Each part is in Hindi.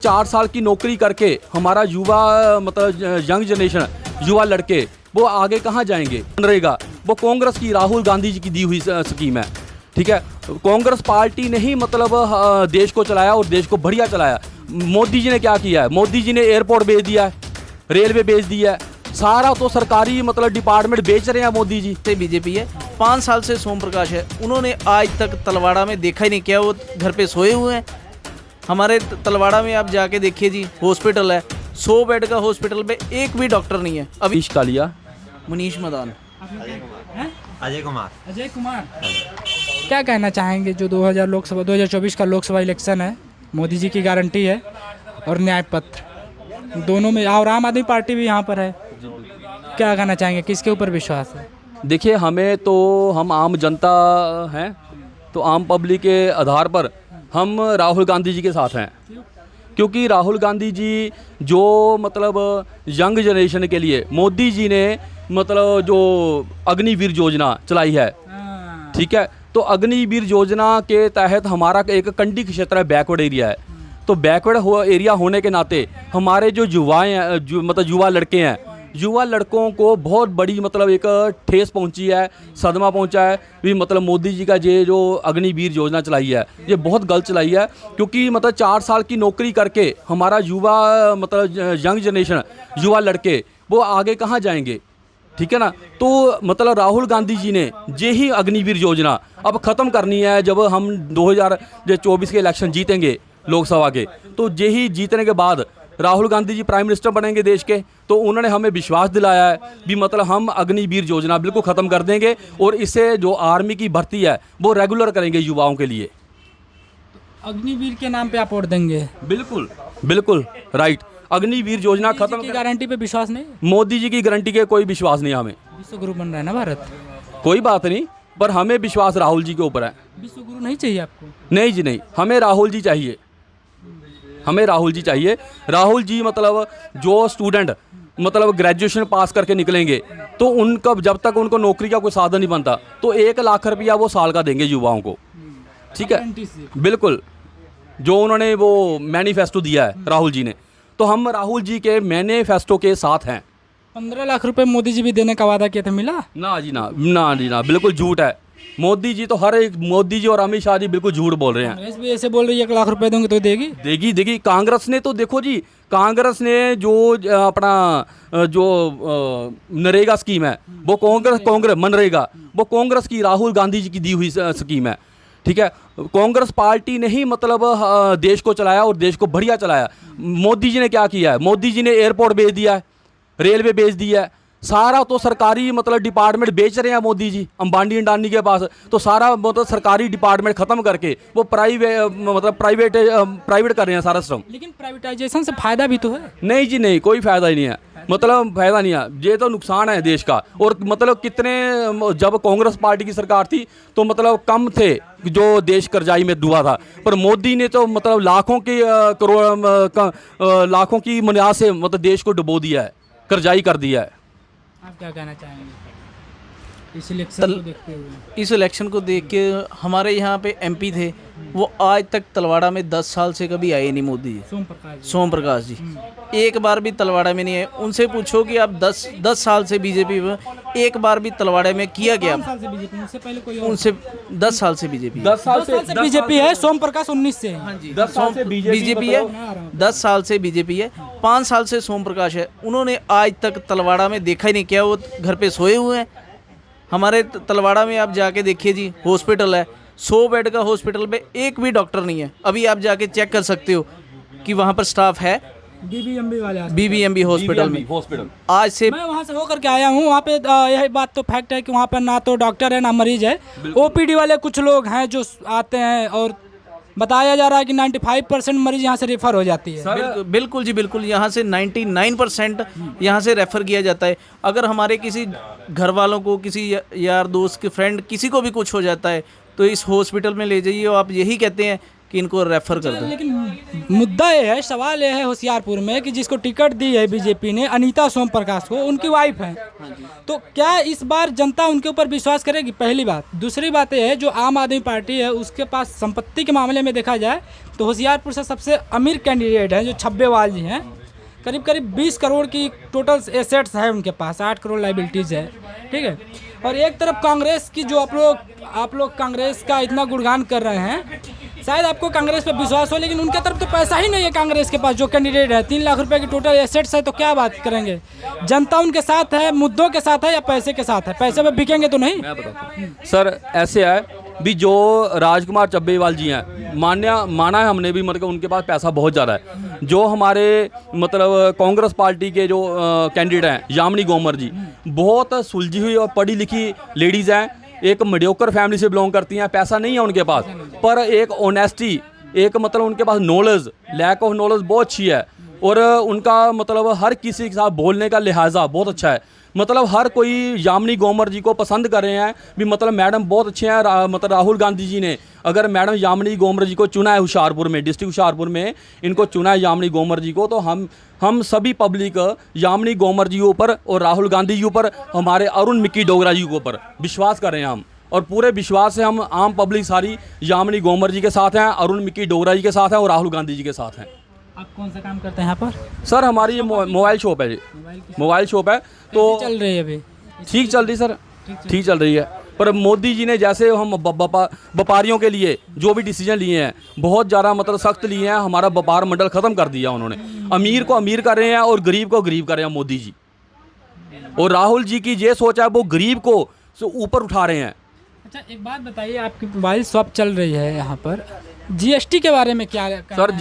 4 साल की नौकरी करके हमारा युवा मतलब यंग जनरेशन युवा लड़के वो आगे कहाँ जाएंगे। मनरेगा वो कांग्रेस की राहुल गांधी जी की दी हुई स्कीम है। ठीक है, कांग्रेस पार्टी ने ही मतलब देश को चलाया और देश को बढ़िया चलाया। मोदी जी ने क्या किया है, मोदी जी ने एयरपोर्ट बेच दिया है, रेलवे बेच दिया है, सारा तो सरकारी मतलब डिपार्टमेंट बेच रहे हैं मोदी जी। से बीजेपी है, 5 साल से सोम प्रकाश है, उन्होंने आज तक तलवाड़ा में देखा ही नहीं। क्या वो घर पे सोए हुए हैं? हमारे तलवाड़ा में आप जाके देखिए जी, हॉस्पिटल है, 100 बेड का हॉस्पिटल में एक भी डॉक्टर नहीं है। अभी कालिया मनीष मदान। अजय कुमार क्या कहना चाहेंगे जो 2024 का लोकसभा इलेक्शन है, मोदी जी की गारंटी है और न्याय पत्र दोनों में, और आम आदमी पार्टी भी यहाँ पर है, क्या कहना चाहेंगे, किसके ऊपर विश्वास है? देखिए, हमें तो हम आम जनता हैं तो आम पब्लिक के आधार पर हम राहुल गांधी जी के साथ हैं, क्योंकि राहुल गांधी जी जो मतलब यंग जनरेशन के लिए मोदी जी ने मतलब जो अग्निवीर योजना चलाई है। ठीक है, तो अग्निवीर योजना के तहत हमारा एक कंडी क्षेत्र है, बैकवर्ड एरिया है, तो बैकवर्ड एरिया होने के नाते हमारे जो युवाएं हैं, जो मतलब युवा लड़के हैं, युवा लड़कों को बहुत बड़ी मतलब एक ठेस पहुंची है, सदमा पहुंचा है भी मतलब मोदी जी का ये जो अग्निवीर योजना चलाई है ये बहुत गलत चलाई है। क्योंकि मतलब 4 साल की नौकरी करके हमारा युवा मतलब यंग जनरेशन युवा लड़के वो आगे कहाँ जाएंगे। ठीक है ना, तो मतलब राहुल गांधी जी ने ये ही अग्निवीर योजना अब ख़त्म करनी है। जब हम 2024 के इलेक्शन जीतेंगे लोकसभा के, तो ये ही जीतने के बाद राहुल गांधी जी प्राइम मिनिस्टर बनेंगे देश के, तो उन्होंने हमें विश्वास दिलाया है भी मतलब हम अग्निवीर योजना बिल्कुल ख़त्म कर देंगे और इससे जो आर्मी की भर्ती है वो रेगुलर करेंगे युवाओं के लिए। अग्निवीर के नाम पे आप वोट देंगे? बिल्कुल बिल्कुल राइट। अग्निवीर योजना खत्म की गारंटी पे विश्वास नहीं? मोदी जी की गारंटी के कोई विश्वास नहीं हमें। विश्व गुरु बन रहा है ना भारत। कोई बात नहीं, पर हमें विश्वास राहुल जी के ऊपर है। विश्व गुरु नहीं चाहिए आपको? नहीं जी नहीं, हमें राहुल जी चाहिए, हमें राहुल जी चाहिए। राहुल जी मतलब जो स्टूडेंट मतलब ग्रेजुएशन पास करके निकलेंगे तो उनका जब तक उनको नौकरी का कोई साधन नहीं बनता तो 1 लाख रुपया वो साल का देंगे युवाओं को। ठीक है, बिल्कुल, जो उन्होंने वो मैनिफेस्टो दिया है राहुल जी ने, तो हम राहुल जी के मैनिफेस्टो के साथ हैं। 15 लाख रुपए मोदी जी भी देने का वादा किया था, मिला? ना जी ना, ना जी ना, बिल्कुल झूठ है। मोदी जी तो हर एक, मोदी जी और अमित शाह जी बिल्कुल झूठ बोल रहे हैं। कांग्रेस भी ऐसे बोल रही है 1 लाख रुपए दूंगी तो देगी? देगी देगी। कांग्रेस ने तो देखो जी, कांग्रेस ने जो अपना जो नरेगा स्कीम है वो कांग्रेस मनरेगा वो कांग्रेस की राहुल गांधी जी की दी हुई स्कीम है। ठीक है, कांग्रेस पार्टी ने ही मतलब देश को चलाया और देश को बढ़िया चलाया। मोदी जी ने क्या किया है, मोदी जी ने एयरपोर्ट बेच दिया है, रेलवे बेच दिया है, सारा तो सरकारी मतलब डिपार्टमेंट बेच रहे हैं मोदी जी अंबानी अंडानी के पास, तो सारा मतलब सरकारी डिपार्टमेंट ख़त्म करके वो प्राइवेट कर रहे हैं सारा सिस्टम। लेकिन प्राइवेटाइजेशन से फायदा भी तो है? नहीं जी नहीं, कोई फायदा ही नहीं है, मतलब फायदा नहीं है, ये तो नुकसान है देश का। और मतलब कितने, जब कांग्रेस पार्टी की सरकार थी तो मतलब कम थे जो देश कर्जाई में डूबा था, पर मोदी ने तो मतलब लाखों की लाखों की बुनियाद से मतलब देश को डुबो दिया है, कर्जाई कर दिया है। आप क्या कहना चाहेंगे इस इलेक्शन को देखते हुए? इस इलेक्शन को देख के हमारे यहाँ पे एमपी थे, वो आज तक तलवाड़ा में 10 साल से कभी आए नहीं। मोदी जी, सोम प्रकाश जी एक बार भी तलवाड़ा में नहीं आए। उनसे पूछो कि आप 10 साल से बीजेपी में एक बार भी तलवाड़ा में किया गया? उनसे 10 साल से बीजेपी, 10 साल से बीजेपी है। सोम प्रकाश 19 से है। हाँ जी, 10 साल से बीजेपी है, 10 साल से बीजेपी है, 5 साल से सोम प्रकाश है, उन्होंने आज तक तलवाड़ा में देखा ही नहीं। क्या वो घर पे सोए हुए हैं? हमारे तलवाड़ा में आप जाके देखिए जी, हॉस्पिटल है, 100 बेड का हॉस्पिटल में एक भी डॉक्टर नहीं है। अभी आप जाके चेक कर सकते हो कि वहाँ पर स्टाफ है। बीबीएमबी हॉस्पिटल में आज से मैं वहाँ से होकर के आया हूँ। वहाँ पे यही बात तो फैक्ट है कि वहाँ पर ना तो डॉक्टर है ना मरीज है। ओपीडी वाले कुछ लोग हैं जो आते हैं और बताया जा रहा है कि 95% मरीज यहाँ से रेफर हो जाती है। बिल्कुल जी बिल्कुल, यहाँ से 99% यहाँ से रेफ़र किया जाता है। अगर हमारे किसी घर वालों को, किसी यार दोस्त के फ्रेंड किसी को भी कुछ हो जाता है तो इस हॉस्पिटल में ले जाइए और आप यही कहते हैं कि इनको रेफर कर दो। लेकिन मुद्दा ये है, सवाल ये है होशियारपुर में कि जिसको टिकट दी है बीजेपी ने, अनीता सोम प्रकाश को, उनकी वाइफ है। तो क्या इस बार जनता उनके ऊपर विश्वास करेगी? पहली बात। दूसरी बात ये है, जो आम आदमी पार्टी है उसके पास संपत्ति के मामले में देखा जाए तो होशियारपुर से सबसे अमीर कैंडिडेट हैं जो छब्बेवाल जी हैं। करीब करीब 20 करोड़ की टोटल एसेट्स है उनके पास, 8 करोड़ लाइबिलिटीज़ है, ठीक है। और एक तरफ कांग्रेस की, जो आप लोग कांग्रेस का इतना गुणगान कर रहे हैं, शायद आपको कांग्रेस पे विश्वास हो, लेकिन उनके तरफ तो पैसा ही नहीं है कांग्रेस के पास। जो कैंडिडेट है 3 लाख रुपए की टोटल एसेट्स है, तो क्या बात करेंगे? जनता उनके साथ है, मुद्दों के साथ है या पैसे के साथ है? पैसे पे बिकेंगे तो नहीं। मैं बताता हूँ सर, ऐसे है भी जो राजकुमार चब्बेवाल जी हैं, माना है हमने भी, मतलब उनके पास पैसा बहुत ज़्यादा है। जो हमारे मतलब कांग्रेस पार्टी के जो कैंडिडेट हैं, यामिनी गौमर जी, बहुत सुलझी हुई और पढ़ी लिखी लेडीज़ हैं, एक मीडियोकर फैमिली से बिलोंग करती हैं, पैसा नहीं है उनके पास, पर एक ऑनेस्टी, एक मतलब उनके पास नॉलेज, लैक ऑफ नॉलेज बहुत अच्छी है। और उनका मतलब हर किसी के साथ बोलने का लिहाजा बहुत अच्छा है। मतलब हर कोई यामिनी गौमर जी को पसंद कर रहे हैं भी, मतलब मैडम बहुत अच्छे हैं। मतलब राहुल गांधी जी ने अगर मैडम यामिनी गौमर जी को चुना है होशियारपुर में, डिस्ट्रिक्ट होशियारपुर में इनको चुना है यामिनी गौमर जी को, तो हम सभी पब्लिक यामिनी गौमर जी के ऊपर और राहुल गांधी जी ऊपर, हमारे अरुण मिक्की डोगरा जी के ऊपर विश्वास कर रहे हैं हम। और पूरे विश्वास से हम आम पब्लिक सारी यामिनी गौमर जी के साथ हैं, अरुण मिक्की डोगरा जी के साथ हैं और राहुल गांधी जी के साथ हैं। आप कौन सा काम करते हैं यहाँ पर? सर हमारी ये मोबाइल शॉप है जी, मोबाइल शॉप है। तो चल रही है अभी? ठीक चल रही सर, ठीक चल रही है। पर मोदी जी ने जैसे हम व्यापारियों के लिए जो भी डिसीजन लिए हैं, बहुत ज़्यादा मतलब सख्त लिए हैं। हमारा व्यापार मंडल ख़त्म कर दिया उन्होंने। अमीर को अमीर कर रहे हैं और गरीब को गरीब कर रहे हैं मोदी जी। और राहुल जी की ये सोच है, वो गरीब को ऊपर उठा रहे हैं। अच्छा, एक बात बताइए, आपकी मोबाइल शॉप चल रही है यहाँ पर, जीएसटी के बारे में क्या सर?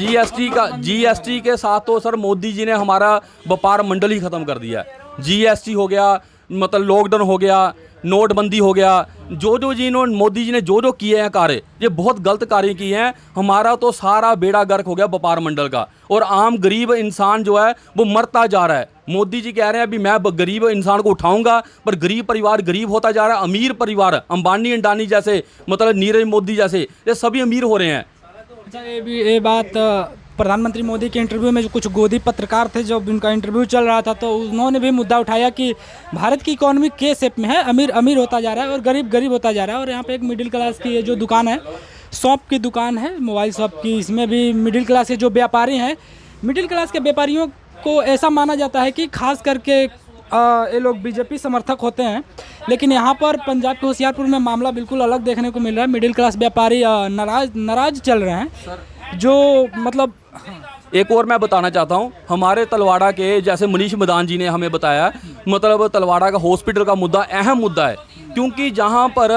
जीएसटी के साथ तो सर मोदी जी ने हमारा व्यापार मंडल ही ख़त्म कर दिया है। जीएसटी हो गया, मतलब लॉकडाउन हो गया, नोटबंदी हो गया, जो जी इन्होंने मोदी जी ने जो किए हैं कार्य, ये बहुत गलत कार्य किए हैं। हमारा तो सारा बेड़ा गर्क हो गया व्यापार मंडल का, और आम गरीब इंसान जो है वो मरता जा रहा है। मोदी जी कह रहे हैं अभी मैं गरीब इंसान को उठाऊंगा, पर गरीब परिवार गरीब होता जा रहा है। अमीर परिवार, अंबानी अंडानी जैसे, मतलब नीरज मोदी जैसे, ये सभी अमीर हो रहे हैं। अच्छा, ये बात प्रधानमंत्री मोदी के इंटरव्यू में जो कुछ गोदी पत्रकार थे, जब उनका इंटरव्यू चल रहा था, तो उन्होंने भी मुद्दा उठाया कि भारत की इकोनॉमी के शेप में है, अमीर अमीर होता जा रहा है और गरीब गरीब होता जा रहा है। और यहाँ पे एक मिडिल क्लास की ये जो दुकान है, शॉप की दुकान है, मोबाइल शॉप की, इसमें भी मिडिल क्लास के जो व्यापारी हैं, मिडिल क्लास के व्यापारियों को ऐसा माना जाता है कि खास करके ये लोग बीजेपी समर्थक होते हैं। लेकिन यहाँ पर पंजाब के होशियारपुर में मामला बिल्कुल अलग देखने को मिल रहा है। मिडिल क्लास व्यापारी नाराज चल रहे हैं, जो मतलब एक और मैं बताना चाहता हूँ, हमारे तलवाड़ा के जैसे मनीष मदान जी ने हमें बताया, मतलब तलवाड़ा का हॉस्पिटल का मुद्दा अहम मुद्दा है, क्योंकि जहाँ पर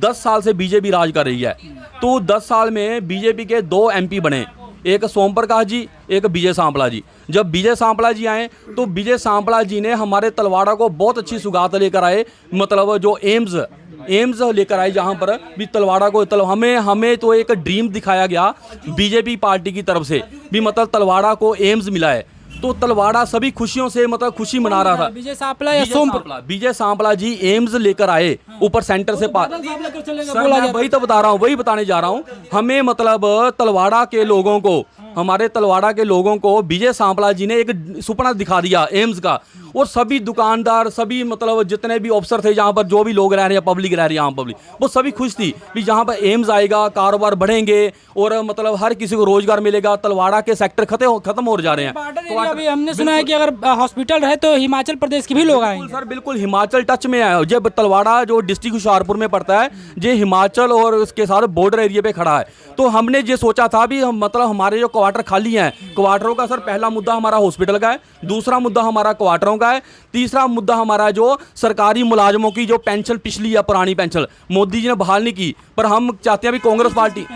10 साल से बीजेपी राज कर रही है, तो 10 साल में बीजेपी के 2 एमपी बने, एक सोम प्रकाश जी, एक विजय सांपला जी। जब विजय सांपला जी आए तो विजय सांपला जी ने हमारे तलवाड़ा को बहुत अच्छी सुगात लेकर आए, मतलब जो एम्स लेकर आए, जहाँ पर भी तलवाड़ा को हमें तो एक ड्रीम दिखाया गया बीजेपी पार्टी की तरफ से भी, मतलब तलवाड़ा को एम्स मिला है। तो तलवाड़ा सभी खुशियों से मतलब खुशी मना रहा था। विजय सांपला या सोम? विजय सांपला जी एम्स लेकर आए ऊपर सेंटर से पास। सर मैं वही तो बता रहा हूँ, वही बताने जा रहा हूँ। हमें मतलब तलवाड़ा के लोगों को, हमारे तलवाड़ा के लोगों को विजय सांपला जी ने एक सपना दिखा दिया एम्स का। और सभी दुकानदार, सभी मतलब जितने भी ऑफिसर थे, जहाँ पर जो भी लोग रह रहे हैं, पब्लिक रह रही है, आम पब्लिक, वो सभी खुश थी कि जहाँ पर एम्स आएगा, कारोबार बढ़ेंगे और मतलब हर किसी को रोजगार मिलेगा। तलवाड़ा के सेक्टर खत्म हो जा रहे हैं। तो अभी हमने सुना है कि अगर हॉस्पिटल रहे तो हिमाचल प्रदेश के भी लोग आएंगे। सर बिल्कुल हिमाचल टच में है। जब तलवाड़ा जो डिस्ट्रिक्ट होशियारपुर में पड़ता है, ये हिमाचल और उसके साथ बॉर्डर एरिया पे खड़ा है। तो हमने ये सोचा था भी मतलब हमारे जो क्वार्टर खाली हैं, क्वार्टरों का सर पहला मुद्दा हमारा हॉस्पिटल का है, दूसरा मुद्दा हमारा क्वार्टरों का है, तीसरा मुद्दा हमारा जो सरकारी मुलाजमों की जो पेंशन पिछली या पुरानी पेंशन मोदी जी ने बहाल नहीं की, पर हम चाहते हैं भी कांग्रेस पार्टी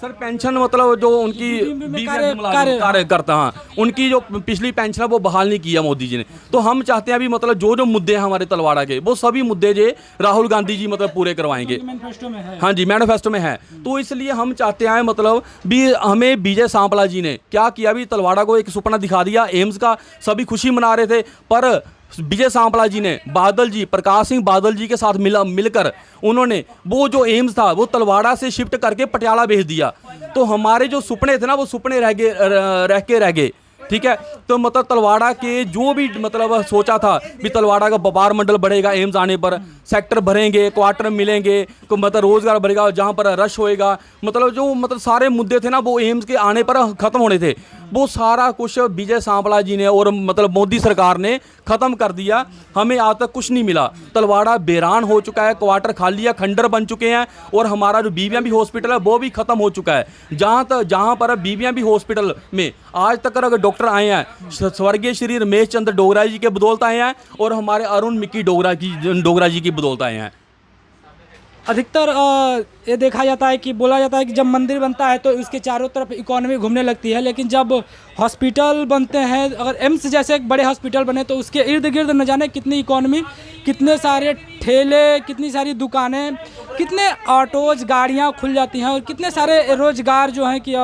सर पेंशन मतलब जो उनकी कार्यकर्ता, हाँ, उनकी जो पिछली पेंशन है वो बहाल नहीं किया मोदी जी ने। तो हम चाहते हैं भी मतलब जो मुद्दे हैं हमारे तलवाड़ा के, वो सभी मुद्दे जो राहुल गांधी जी मतलब पूरे करवाएंगे। हाँ जी, मैनिफेस्टो में है। तो इसलिए हम चाहते हैं मतलब भी हमें विजय सांपला जी ने क्या किया, भी तलवाड़ा को एक सपना दिखा दिया एम्स का, सभी खुशी मना रहे थे, पर विजय सांपला जी ने बादल जी, प्रकाश सिंह बादल जी के साथ मिलकर उन्होंने वो जो एम्स था वो तलवाड़ा से शिफ्ट करके पटियाला भेज दिया। तो हमारे जो सुपने थे ना वो सुपने रह गए। ठीक है, तो मतलब तलवाड़ा के जो भी मतलब सोचा था कि तलवाड़ा का व्यापार मंडल बढ़ेगा, एम्स आने पर सेक्टर भरेंगे, क्वार्टर मिलेंगे, तो मतलब रोजगार बढ़ेगा, जहाँ पर रश होएगा, मतलब जो मतलब सारे मुद्दे थे ना वो एम्स के आने पर खत्म होने थे, वो सारा कुछ विजय सांपला जी ने और मतलब मोदी सरकार ने खत्म कर दिया। हमें आज तक कुछ नहीं मिला। तलवाड़ा बेरान हो चुका है, क्वार्टर खाली है, खंडर बन चुके हैं, और हमारा जो बीबीएमबी हॉस्पिटल है वो भी खत्म हो चुका है। जहाँ पर बीबीएमबी हॉस्पिटल में आज तक अगर डॉक्टर आए हैं, स्वर्गीय श्री रमेश चंद्र डोगरा जी के बदौलत आए हैं, और हमारे अरुण मिक्की डोगरा जी की बदौलत आए हैं। अधिकतर ये देखा जाता है कि बोला जाता है कि जब मंदिर बनता है तो इसके चारों तरफ इकोनॉमी घूमने लगती है, लेकिन जब हॉस्पिटल बनते हैं, अगर एम्स जैसे एक बड़े हॉस्पिटल बने तो उसके इर्द गिर्द न जाने कितनी इकोनॉमी, कितने सारे ठेले, कितनी सारी दुकानें, कितने ऑटोज, गाड़ियाँ खुल जाती हैं, और कितने सारे रोजगार जो हैं कि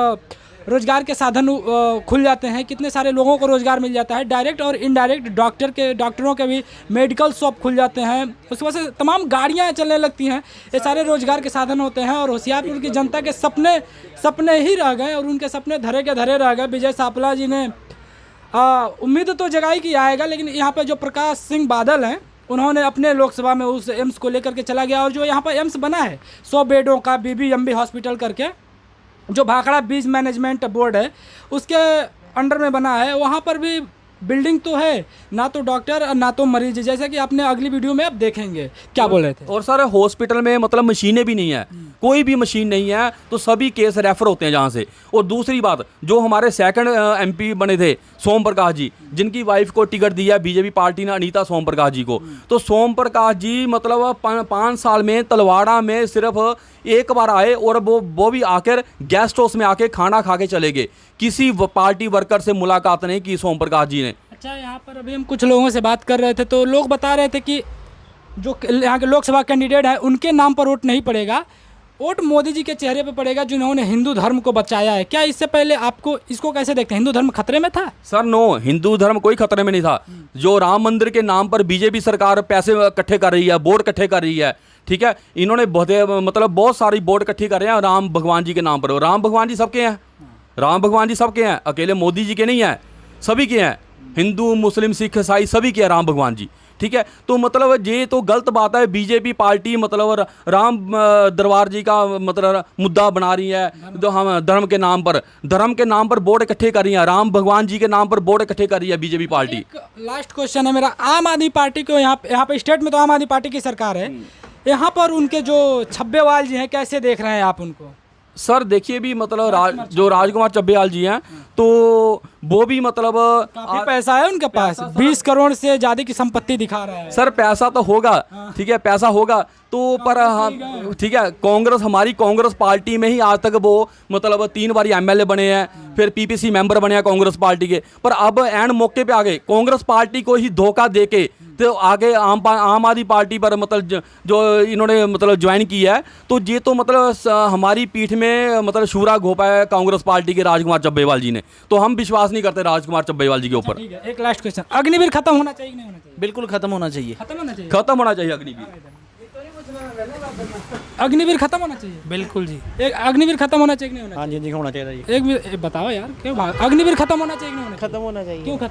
रोजगार के साधन खुल जाते हैं, कितने सारे लोगों को रोजगार मिल जाता है, डायरेक्ट और इनडायरेक्ट। डॉक्टरों के भी मेडिकल शॉप खुल जाते हैं, उसकी वजह से तमाम गाड़ियां चलने लगती हैं। ये सारे रोजगार के साधन होते हैं, और होशियारपुर की जनता के सपने ही रह गए, और उनके सपने धरे के धरे रह गए। विजय सांपला जी ने उम्मीद तो जगाई कि आएगा, लेकिन यहाँ पर जो प्रकाश सिंह बादल हैं उन्होंने अपने लोकसभा में उस एम्स को लेकर के चला गया, और जो यहाँ पर एम्स बना है 100 बेडों का बीबीएमबी हॉस्पिटल करके, जो भाखड़ा बीज मैनेजमेंट बोर्ड है उसके अंडर में बना है, वहाँ पर भी बिल्डिंग तो है, ना तो डॉक्टर ना तो मरीज, जैसा कि आपने अगली वीडियो में आप देखेंगे। क्या बोल रहे थे? और सर हॉस्पिटल में मतलब मशीनें भी नहीं है, कोई भी मशीन नहीं है, तो सभी केस रेफर होते हैं जहाँ से। और दूसरी बात, जो हमारे सेकंड एमपी बने थे सोम प्रकाश जी, जिनकी वाइफ को टिकट दिया बीजेपी पार्टी ने, अनीता सोम प्रकाश जी को, तो सोम प्रकाश जी मतलब 5 साल में तलवाड़ा में सिर्फ एक बार आए, और वो भी आकर गेस्ट हाउस में आके खाना खा के चले गए। किसी पार्टी वर्कर से मुलाकात नहीं की सोम प्रकाश जी ने। अच्छा, यहाँ पर अभी हम कुछ लोगों से बात कर रहे थे, तो लोग बता रहे थे कि जो यहाँ के लोकसभा कैंडिडेट हैं उनके नाम पर वोट नहीं पड़ेगा, वोट मोदी जी के चेहरे पे पड़ेगा, जिन्होंने हिंदू धर्म को बचाया है। क्या इससे पहले आपको इसको कैसे देखते हैं? हिंदू धर्म खतरे में था? सर नो, हिंदू धर्म कोई खतरे में नहीं था। जो राम मंदिर के नाम पर बीजेपी सरकार पैसे इकट्ठे कर रही है, वोट इकट्ठे कर रही है, ठीक है, इन्होंने बहुत सारी वोट इकट्ठी कर रहे हैं राम भगवान जी के नाम पर। राम भगवान जी सबके हैं, राम भगवान जी सबके हैं, अकेले मोदी जी के नहीं हैं, सभी के हैं, हिंदू मुस्लिम सिख ईसाई सभी के हैं राम भगवान जी। ठीक है, तो मतलब ये तो गलत बात है। बीजेपी पार्टी मतलब राम दरबार जी का मतलब मुद्दा बना रही है, तो हम धर्म के नाम पर वोट इकट्ठे कर रही है, राम भगवान जी के नाम पर वोट इकट्ठे कर रही है बीजेपी पार्टी। लास्ट क्वेश्चन है मेरा, आम आदमी पार्टी को यहाँ पे स्टेट में तो आम आदमी पार्टी की सरकार है, यहाँ पर उनके जो छब्बेवाल जी हैं कैसे देख रहे हैं आप उनको? सर देखिए भी मतलब जो राजकुमार चब्बेवाल जी हैं, तो वो भी मतलब काफी पैसा है उनके पास, 20 करोड़ से ज्यादा की संपत्ति दिखा रहा है। सर पैसा तो होगा, ठीक है, पैसा होगा तो, पर हम ठीक है, हमारी कांग्रेस पार्टी में ही आज तक वो मतलब 3 बार एमएलए बने हैं, फिर पीपीसी मेंबर बने हैं कांग्रेस पार्टी के, पर अब एंड मौके पे आ गए कांग्रेस पार्टी को ही धोखा देके, तो आगे आम आदमी पार्टी पर मतलब जो इन्होंने मतलब ज्वाइन किया है, तो ये तो मतलब हमारी पीठ में मतलब शूरा घोपा है कांग्रेस पार्टी के राजकुमार चब्बेवाल जी ने, तो हम विश्वास नहीं करते राजकुमार चब्बेवाल जी के ऊपर। ठीक है, एक लास्ट क्वेश्चन, अग्निवीर खत्म होना चाहिए कि नहीं होना चाहिए? बिल्कुल खत्म होना चाहिए। खत्म होना चाहिए, खत्म होना चाहिए अग्निवीर। अग्निवीर खत्म होना चाहिए, बिल्कुल जी। एक अग्निवीर खत्म होना चाहिए कि नहीं होना हाँ जी जी होना चाहिए जी। चाहिए? एक बताओ यार, क्यों अग्निवीर खत्म होना चाहिए कि नहीं होना चाहिए? खत्म होना चाहिए। क्यों खत्म?